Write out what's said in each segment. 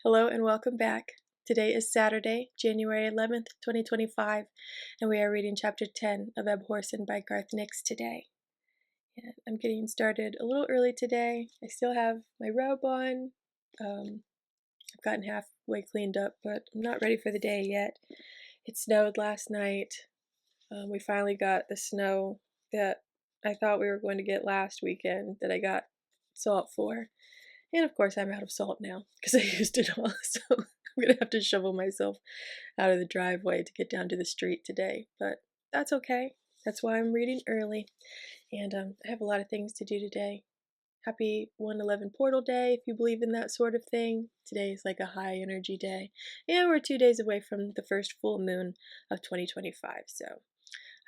Hello and welcome back. Today is Saturday, January 11th, 2025, and we are reading Chapter 10 of Abhorsen by Garth Nix today. And I'm getting started a little early today. I still have my robe on. I've gotten halfway cleaned up, but I'm not ready for the day yet. It snowed last night. We finally got the snow that I thought we were going to get last weekend that I got salt for. And of course I'm out of salt now because I used it all, so I'm going to have to shovel myself out of the driveway to get down to the street today. But that's okay. That's why I'm reading early. And I have a lot of things to do today. Happy 111 Portal Day if you believe in that sort of thing. Today is like a high energy day. And we're 2 days away from the first full moon of 2025, so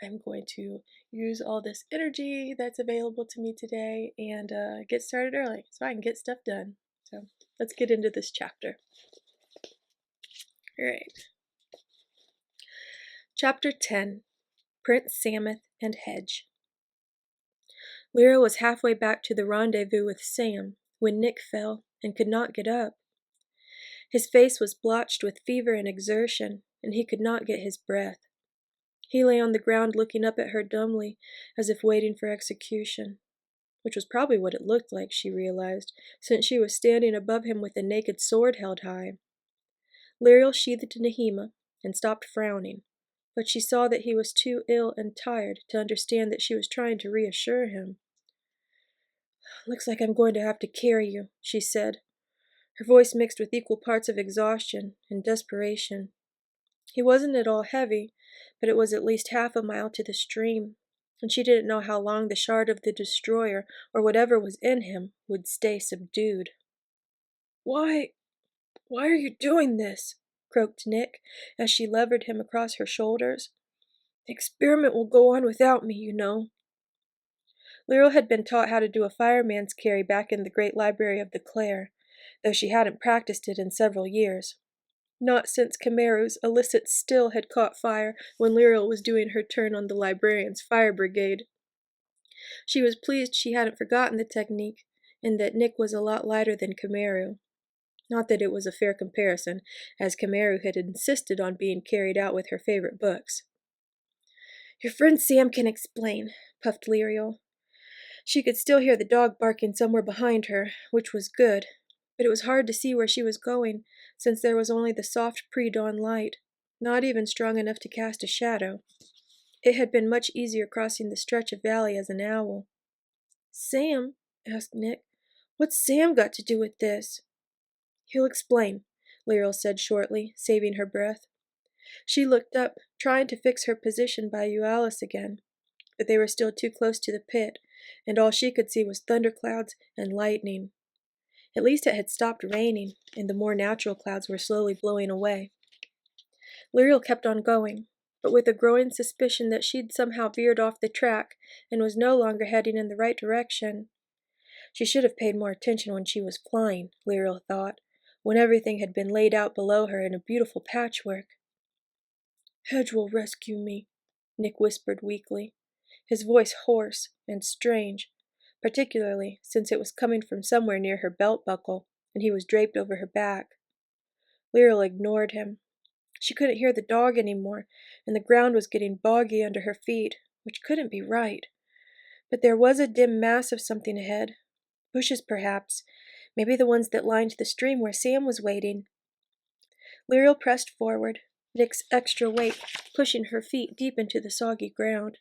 I'm going to use all this energy that's available to me today and get started early so I can get stuff done. So let's get into this chapter. All right. Chapter 10, Prince Sameth Hedge. Lirael was halfway back to the rendezvous with Sam when Nick fell and could not get up. His face was blotched with fever and exertion, and he could not get his breath. He lay on the ground looking up at her dumbly, as if waiting for execution, which was probably what it looked like, she realized, since she was standing above him with a naked sword held high. Lirael sheathed Nehema and stopped frowning, but she saw that he was too ill and tired to understand that she was trying to reassure him. "Looks like I'm going to have to carry you," she said, her voice mixed with equal parts of exhaustion and desperation. He wasn't at all heavy, but it was at least half a mile to the stream, and she didn't know how long the shard of the destroyer, or whatever was in him, would stay subdued. Why are you doing this?" croaked Nick, as she levered him across her shoulders. "The experiment will go on without me, you know." Lirael had been taught how to do a fireman's carry back in the great library of the Clare, though she hadn't practiced it in several years. Not since Cameru's illicit still had caught fire when Lirael was doing her turn on the librarian's fire brigade. She was pleased she hadn't forgotten the technique, and that Nick was a lot lighter than Cameru. Not that it was a fair comparison, as Cameru had insisted on being carried out with her favorite books. "Your friend Sam can explain," puffed Lirael. She could still hear the dog barking somewhere behind her, which was good, but it was hard to see where she was going, since there was only the soft pre-dawn light, not even strong enough to cast a shadow. It had been much easier crossing the stretch of valley as an owl. "Sam?" asked Nick. "What's Sam got to do with this?" "He'll explain," Lirael said shortly, saving her breath. She looked up, trying to fix her position by Eualis again, but they were still too close to the pit, and all she could see was thunderclouds and lightning. At least it had stopped raining, and the more natural clouds were slowly blowing away. Lirael kept on going, but with a growing suspicion that she'd somehow veered off the track and was no longer heading in the right direction. She should have paid more attention when she was flying, Lirael thought, when everything had been laid out below her in a beautiful patchwork. "Hedge will rescue me," Nick whispered weakly, his voice hoarse and strange, particularly since it was coming from somewhere near her belt buckle, and he was draped over her back. Lirael ignored him. She couldn't hear the dog anymore, and the ground was getting boggy under her feet, which couldn't be right. But there was a dim mass of something ahead. Bushes, perhaps. Maybe the ones that lined the stream where Sam was waiting. Lirael pressed forward, Nick's extra weight pushing her feet deep into the soggy ground.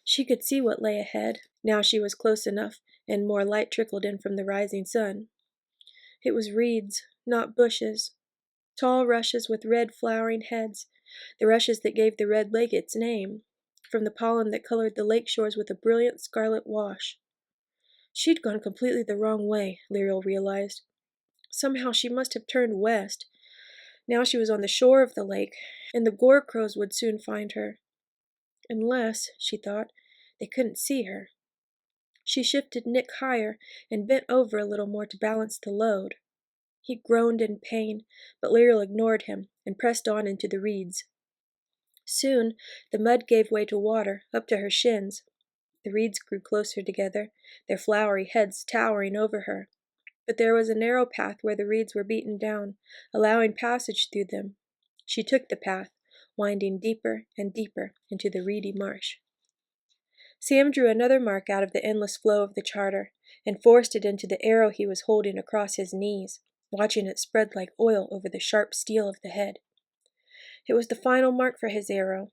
She could see what lay ahead, now she was close enough, and more light trickled in from the rising sun. It was reeds, not bushes. Tall rushes with red flowering heads, the rushes that gave the Red Lake its name, from the pollen that colored the lake shores with a brilliant scarlet wash. She'd gone completely the wrong way, Lirael realized. Somehow she must have turned west. Now she was on the shore of the lake, and the gore crows would soon find her. Unless, she thought, they couldn't see her. She shifted Nick higher and bent over a little more to balance the load. He groaned in pain, but Lirael ignored him and pressed on into the reeds. Soon the mud gave way to water, up to her shins. The reeds grew closer together, their flowery heads towering over her. but there was a narrow path where the reeds were beaten down, allowing passage through them. She took the path, winding deeper and deeper into the reedy marsh. Sam drew another mark out of the endless flow of the charter, and forced it into the arrow he was holding across his knees, watching it spread like oil over the sharp steel of the head. It was the final mark for his arrow.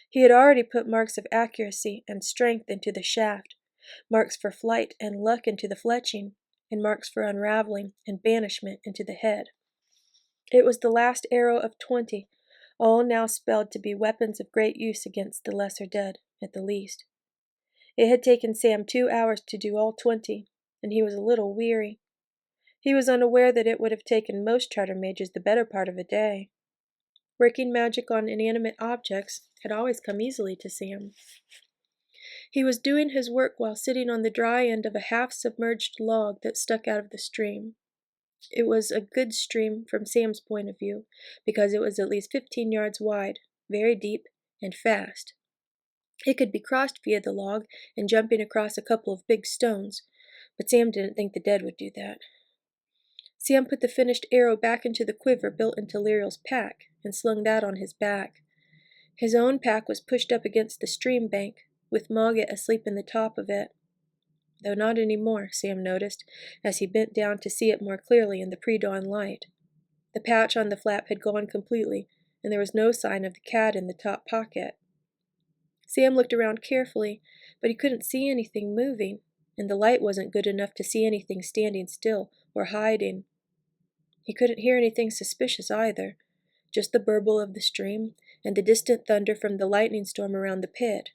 He had already put marks of accuracy and strength into the shaft, marks for flight and luck into the fletching, and marks for unraveling and banishment into the head. It was the last arrow of 20, all now spelled to be weapons of great use against the lesser dead, at the least. It had taken Sam 2 hours to do all 20, and he was a little weary. He was unaware that it would have taken most charter mages the better part of a day. Working magic on inanimate objects had always come easily to Sam. He was doing his work while sitting on the dry end of a half-submerged log that stuck out of the stream. It was a good stream from Sam's point of view, because it was at least 15 yards wide, very deep, and fast. It could be crossed via the log and jumping across a couple of big stones, but Sam didn't think the dead would do that. Sam put the finished arrow back into the quiver built into Lirael's pack and slung that on his back. His own pack was pushed up against the stream bank, with Mogget asleep in the top of it. Though not any more, Sam noticed, as he bent down to see it more clearly in the pre-dawn light. The patch on the flap had gone completely, and there was no sign of the cat in the top pocket. Sam looked around carefully, but he couldn't see anything moving, and the light wasn't good enough to see anything standing still or hiding. He couldn't hear anything suspicious either, just the burble of the stream and the distant thunder from the lightning storm around the pit.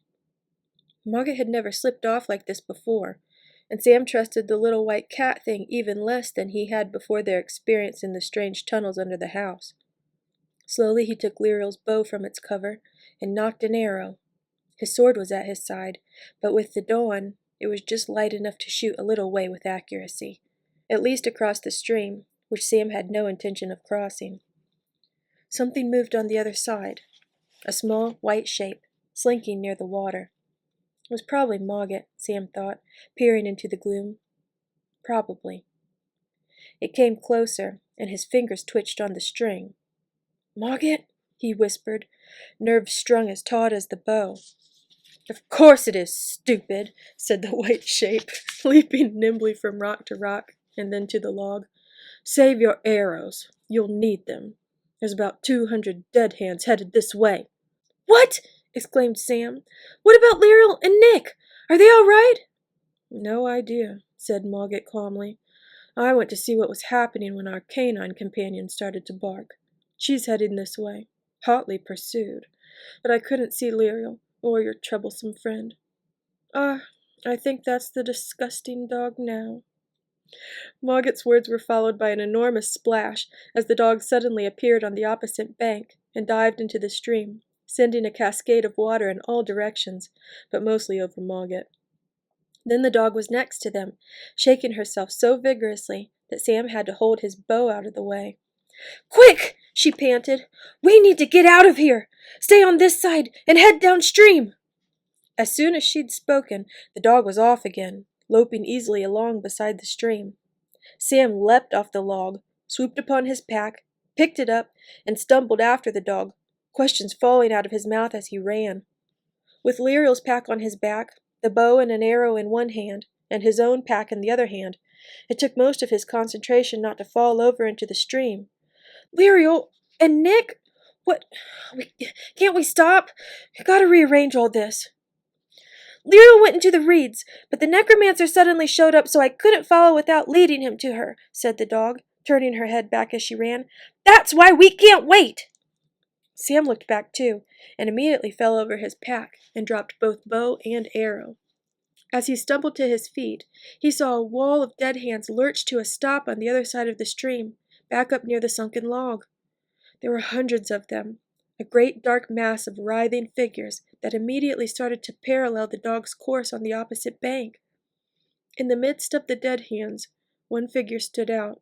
Mogget had never slipped off like this before, and Sam trusted the little white cat thing even less than he had before their experience in the strange tunnels under the house. Slowly he took Lirael's bow from its cover and nocked an arrow. His sword was at his side, but with the dawn, it was just light enough to shoot a little way with accuracy, at least across the stream, which Sam had no intention of crossing. Something moved on the other side, a small white shape, slinking near the water. It was probably Mogget, Sam thought, peering into the gloom. Probably. It came closer, and his fingers twitched on the string. "Mogget?" he whispered, nerves strung as taut as the bow. "Of course it is, stupid," said the white shape, leaping nimbly from rock to rock and then to the log. "Save your arrows. You'll need them. There's about 200 dead hands headed this way." "What?" exclaimed Sam. "What about Lirael and Nick? Are they all right?" "No idea," said Mogget calmly. "I went to see what was happening when our canine companion started to bark. She's heading this way, hotly pursued, but I couldn't see Lirael or your troublesome friend. I think that's the disgusting dog now." Mogget's words were followed by an enormous splash as the dog suddenly appeared on the opposite bank and dived into the stream, sending a cascade of water in all directions, but mostly over Mogget. Then the dog was next to them, shaking herself so vigorously that Sam had to hold his bow out of the way. "Quick!" she panted. "We need to get out of here! Stay on this side and head downstream!" As soon as she'd spoken, the dog was off again, loping easily along beside the stream. Sam leapt off the log, swooped upon his pack, picked it up, and stumbled after the dog, questions falling out of his mouth as he ran. With Lirael's pack on his back, the bow and an arrow in one hand, and his own pack in the other hand, it took most of his concentration not to fall over into the stream. "Lirael and Nick? Can't we stop? Gotta rearrange all this." "Lirael went into the reeds, but the necromancer suddenly showed up, so I couldn't follow without leading him to her," said the dog, turning her head back as she ran. "That's why we can't wait!" Sam looked back too, and immediately fell over his pack and dropped both bow and arrow. As he stumbled to his feet, he saw a wall of dead hands lurch to a stop on the other side of the stream, back up near the sunken log. There were hundreds of them, a great dark mass of writhing figures that immediately started to parallel the dog's course on the opposite bank. In the midst of the dead hands, one figure stood out,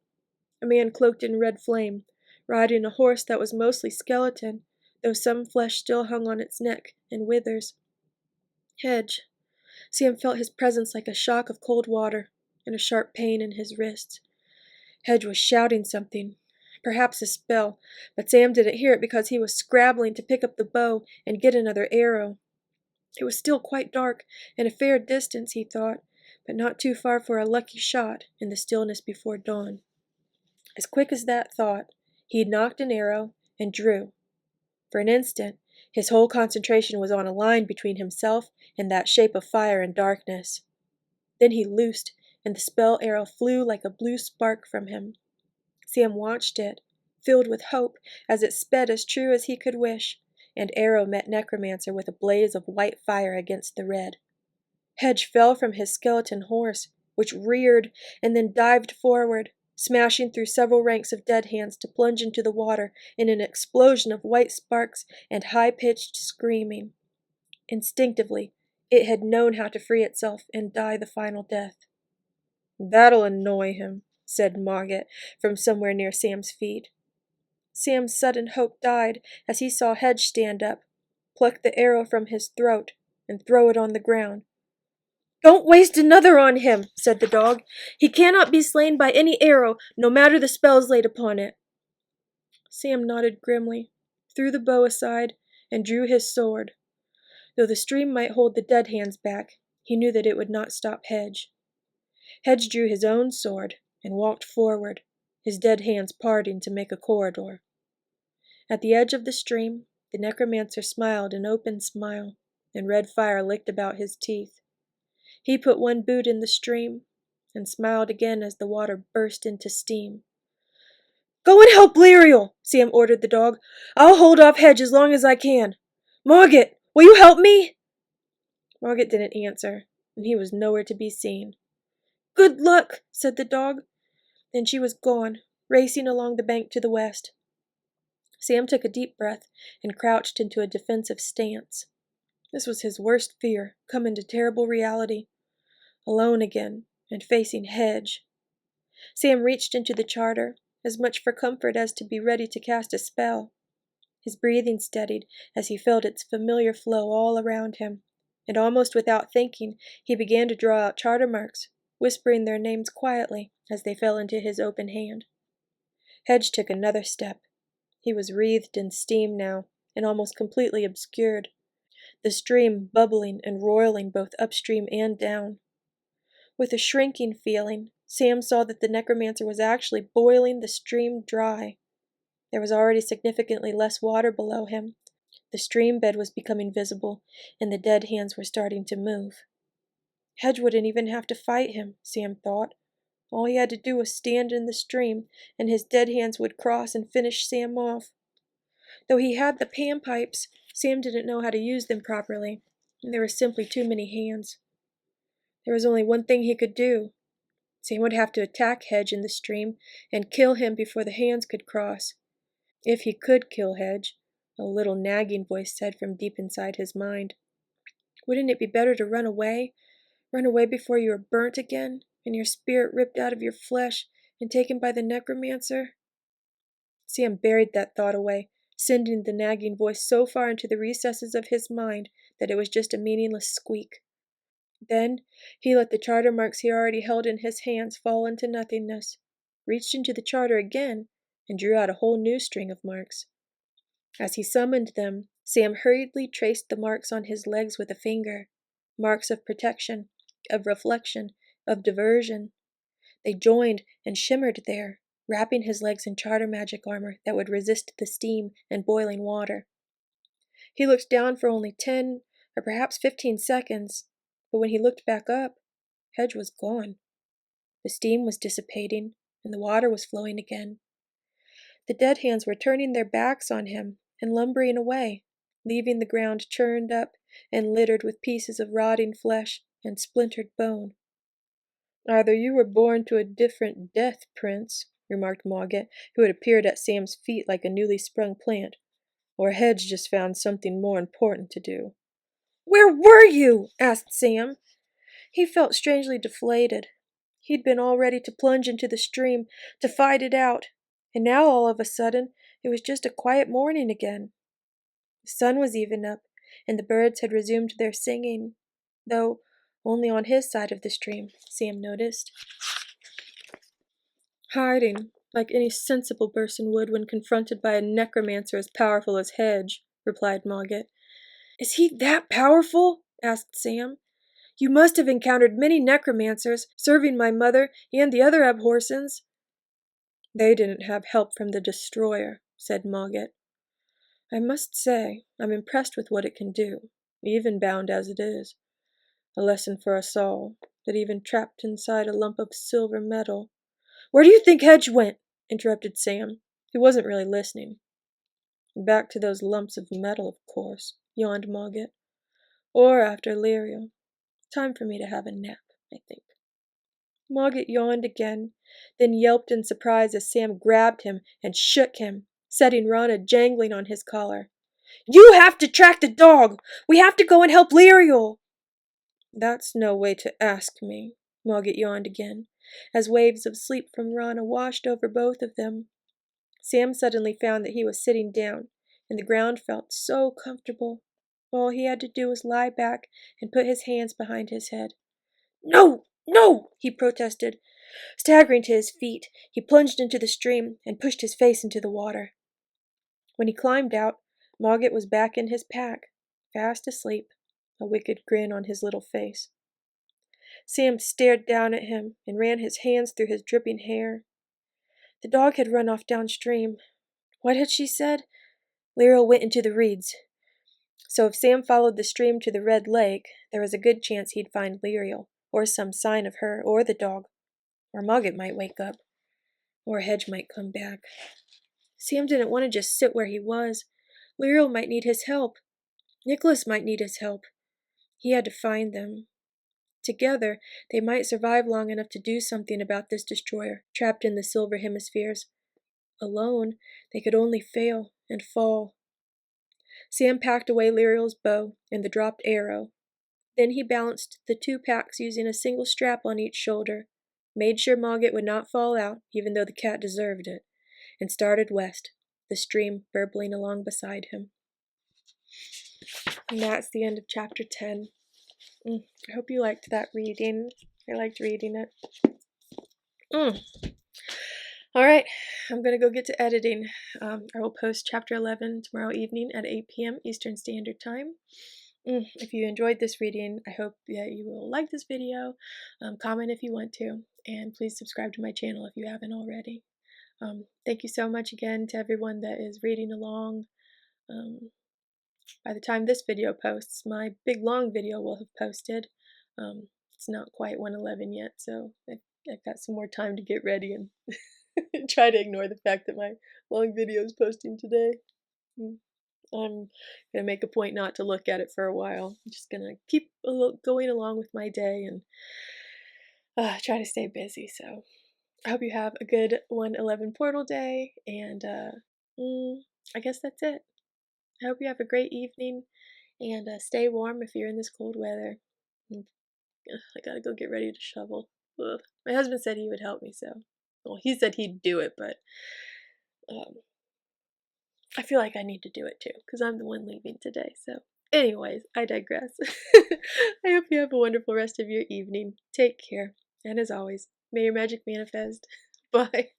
a man cloaked in red flame, riding a horse that was mostly skeleton, though some flesh still hung on its neck and withers. Hedge. Sam felt his presence like a shock of cold water and a sharp pain in his wrists. Hedge was shouting something, perhaps a spell, but Sam didn't hear it because he was scrabbling to pick up the bow and get another arrow. It was still quite dark, and a fair distance, he thought, but not too far for a lucky shot in the stillness before dawn. As quick as that thought, he nocked an arrow and drew. For an instant, his whole concentration was on a line between himself and that shape of fire and darkness. Then he loosed, and the spell arrow flew like a blue spark from him. Sam watched it, filled with hope, as it sped as true as he could wish, and arrow met necromancer with a blaze of white fire against the red. Hedge fell from his skeleton horse, which reared and then dived forward, smashing through several ranks of dead hands to plunge into the water in an explosion of white sparks and high-pitched screaming. Instinctively, it had known how to free itself and die the final death. "That'll annoy him," said Mogget from somewhere near Sam's feet. Sam's sudden hope died as he saw Hedge stand up, pluck the arrow from his throat, and throw it on the ground. "Don't waste another on him," said the dog. "He cannot be slain by any arrow, no matter the spells laid upon it." Sam nodded grimly, threw the bow aside, and drew his sword. Though the stream might hold the dead hands back, he knew that it would not stop Hedge. Hedge drew his own sword and walked forward, his dead hands parting to make a corridor. At the edge of the stream, the necromancer smiled an open smile, and red fire licked about his teeth. He put one boot in the stream, and smiled again as the water burst into steam. "Go and help Lirael," Sam ordered the dog. "I'll hold off Hedge as long as I can. Mogget, will you help me?" Mogget didn't answer, and he was nowhere to be seen. "Good luck," said the dog. Then she was gone, racing along the bank to the west. Sam took a deep breath and crouched into a defensive stance. This was his worst fear, come into terrible reality. Alone again, and facing Hedge. Sam reached into the charter, as much for comfort as to be ready to cast a spell. His breathing steadied as he felt its familiar flow all around him, and almost without thinking, he began to draw out charter marks, whispering their names quietly as they fell into his open hand. Hedge took another step. He was wreathed in steam now, and almost completely obscured, the stream bubbling and roiling both upstream and down. With a shrinking feeling, Sam saw that the necromancer was actually boiling the stream dry. There was already significantly less water below him. The stream bed was becoming visible, and the dead hands were starting to move. Hedge wouldn't even have to fight him, Sam thought. All he had to do was stand in the stream, and his dead hands would cross and finish Sam off. Though he had the panpipes, Sam didn't know how to use them properly, and there were simply too many hands. There was only one thing he could do. Sam would have to attack Hedge in the stream and kill him before the hands could cross. If he could kill Hedge, a little nagging voice said from deep inside his mind. Wouldn't it be better to run away? Run away before you are burnt again, and your spirit ripped out of your flesh and taken by the necromancer? Sam buried that thought away, sending the nagging voice so far into the recesses of his mind that it was just a meaningless squeak. Then he let the charter marks he already held in his hands fall into nothingness, reached into the charter again, and drew out a whole new string of marks. As he summoned them, Sam hurriedly traced the marks on his legs with a finger, marks of protection, of reflection, of diversion. They joined and shimmered there, wrapping his legs in charter magic armor that would resist the steam and boiling water. He looked down for only 10 or perhaps 15 seconds, but when he looked back up, Hedge was gone. The steam was dissipating, and the water was flowing again. The dead hands were turning their backs on him and lumbering away, leaving the ground churned up and littered with pieces of rotting flesh and splintered bone. "Either you were born to a different death, Prince," remarked Mogget, who had appeared at Sam's feet like a newly sprung plant, "or Hedge just found something more important to do." "Where were you?" asked Sam. He felt strangely deflated. He'd been all ready to plunge into the stream, to fight it out, and now all of a sudden it was just a quiet morning again. The sun was even up, and the birds had resumed their singing, though only on his side of the stream, Sam noticed. Hiding, like any sensible person would when confronted by a necromancer as powerful as Hedge, replied Mogget. Is he that powerful? Asked Sam. You must have encountered many necromancers, serving my mother and the other Abhorsens. They didn't have help from the Destroyer, said Mogget. I must say, I'm impressed with what it can do, even bound as it is. A lesson for us all, that even trapped inside a lump of silver metal. Where do you think Hedge went? Interrupted Sam, who wasn't really listening. Back to those lumps of metal, of course, yawned Mogget. Or after Lirael. Time for me to have a nap, I think. Mogget yawned again, then yelped in surprise as Sam grabbed him and shook him, setting Rana jangling on his collar. You have to track the dog! We have to go and help Lirael! That's no way to ask me, Mogget yawned again, as waves of sleep from Rana washed over both of them. Sam suddenly found that he was sitting down, and the ground felt so comfortable. All he had to do was lie back and put his hands behind his head. No! No! He protested. Staggering to his feet, he plunged into the stream and pushed his face into the water. When he climbed out, Mogget was back in his pack, fast asleep, a wicked grin on his little face. Sam stared down at him and ran his hands through his dripping hair. The dog had run off downstream. What had she said? Lirael went into the reeds. So if Sam followed the stream to the Red Lake, there was a good chance he'd find Lirael, or some sign of her, or the dog. Or Mogget might wake up. Or Hedge might come back. Sam didn't want to just sit where he was. Lirael might need his help. Nicholas might need his help. He had to find them. Together, they might survive long enough to do something about this destroyer, trapped in the Silver Hemispheres. Alone, they could only fail and fall. Sam packed away Lirael's bow and the dropped arrow. Then he balanced the two packs using a single strap on each shoulder, made sure Mogget would not fall out, even though the cat deserved it, and started west, the stream burbling along beside him. And that's the end of chapter 10. I hope you liked that reading. I liked reading it. Alright, I'm going to go get to editing. I will post chapter 11 tomorrow evening at 8 p.m. Eastern Standard Time. If you enjoyed this reading, I hope that you will like this video, comment if you want to, and please subscribe to my channel if you haven't already. Thank you so much again to everyone that is reading along. By the time this video posts, my big long video will have posted. It's not quite 1:11 yet, so I've got some more time to get ready and try to ignore the fact that my long video is posting today. I'm going to make a point not to look at it for a while. I'm just going to keep going along with my day and try to stay busy. So I hope you have a good 1:11 portal day, and I guess that's it. I hope you have a great evening, and stay warm if you're in this cold weather. I gotta go get ready to shovel. Ugh. My husband said he would help me, so... Well, he said he'd do it, but... I feel like I need to do it too, because I'm the one leaving today, so... Anyways, I digress. I hope you have a wonderful rest of your evening. Take care, and as always, may your magic manifest. Bye.